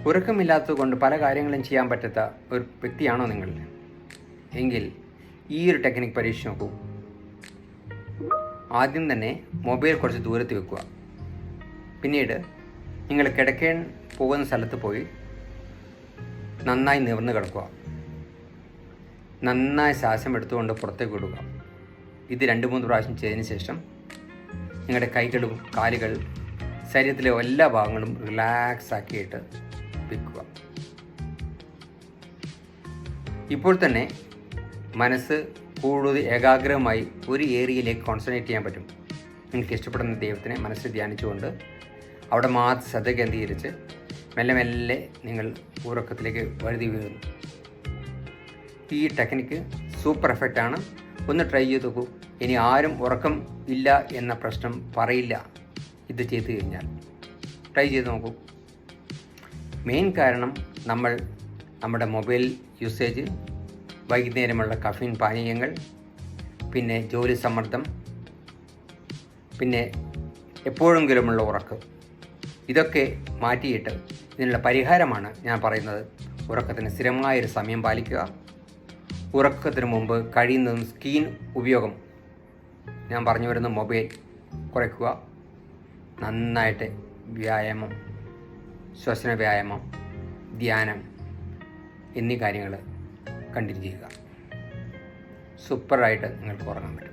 ഉറക്കമില്ലാത്തത് കൊണ്ട് പല കാര്യങ്ങളും ചെയ്യാൻ പറ്റാത്ത ഒരു വ്യക്തിയാണോ നിങ്ങൾ? എങ്കിൽ ഈ ഒരു ടെക്നിക്ക് പരീക്ഷിച്ച് നോക്കൂ. ആദ്യം തന്നെ മൊബൈൽ കുറച്ച് ദൂരത്ത് വെക്കുക. പിന്നീട് നിങ്ങൾ കിടക്കാൻ പോകുന്ന സ്ഥലത്ത് പോയി നന്നായി നിവർന്ന് കിടക്കുക. നന്നായി ശ്വാസം എടുത്തുകൊണ്ട് പുറത്തേക്ക് വിടുക. ഇത് 2-3 പ്രാവശ്യം ചെയ്തതിന് ശേഷം നിങ്ങളുടെ കൈകളും കാലുകൾ ശരീരത്തിലെ എല്ലാ ഭാഗങ്ങളും റിലാക്സ് ആക്കിയിട്ട് വെക്കുക. ഇപ്പോൾ തന്നെ മനസ്സ് കൂടുതൽ ഏകാഗ്രമായി ഒരു ഏരിയയിലേക്ക് കോൺസെൻട്രേറ്റ് ചെയ്യാൻ പറ്റും. നിങ്ങൾക്ക് ഇഷ്ടപ്പെടുന്ന ദൈവത്തിനെ മനസ്സിൽ ധ്യാനിച്ചുകൊണ്ട് അവിടെ മാത്രം ശ്രദ്ധ കേന്ദ്രീകരിച്ച് മെല്ലെ മെല്ലെ നിങ്ങൾ ഉറക്കത്തിലേക്ക് വഴുതി വീഴുന്നു. ഈ ടെക്നിക്ക് സൂപ്പർ എഫക്റ്റാണ്. ഒന്ന് ട്രൈ ചെയ്ത് നോക്കൂ. ഇനി ആരും ഉറക്കം ഇല്ല എന്ന പ്രശ്നം പറയില്ല ഇത് ചെയ്ത് കഴിഞ്ഞാൽ. ട്രൈ ചെയ്ത് നോക്കൂ. മെയിൻ കാരണം നമ്മുടെ മൊബൈൽ യൂസേജ്, വൈകുന്നേരമുള്ള കഫീൻ പാനീയങ്ങൾ, പിന്നെ ജോലി സമ്മർദ്ദം, പിന്നെ എപ്പോഴെങ്കിലുമുള്ള ഉറക്കം, ഇതൊക്കെ മാറ്റിയിട്ട് ഇതിനുള്ള പരിഹാരമാണ് ഞാൻ പറയുന്നത്. ഉറക്കത്തിന് സ്ഥിരമായൊരു സമയം പാലിക്കുക. ഉറക്കത്തിന് മുമ്പ് കഴിയുന്നതും സ്ക്രീൻ ഉപയോഗം, ഞാൻ പറഞ്ഞു വരുന്ന മൊബൈൽ കുറയ്ക്കുക. നന്നായിട്ട് വ്യായാമം, ശ്വസന വ്യായാമം, ധ്യാനം എന്നീ കാര്യങ്ങൾ കണ്ടിന്യൂ ചെയ്യുക. സൂപ്പറായിട്ട് നിങ്ങൾക്ക് ഉറങ്ങാൻ പറ്റും.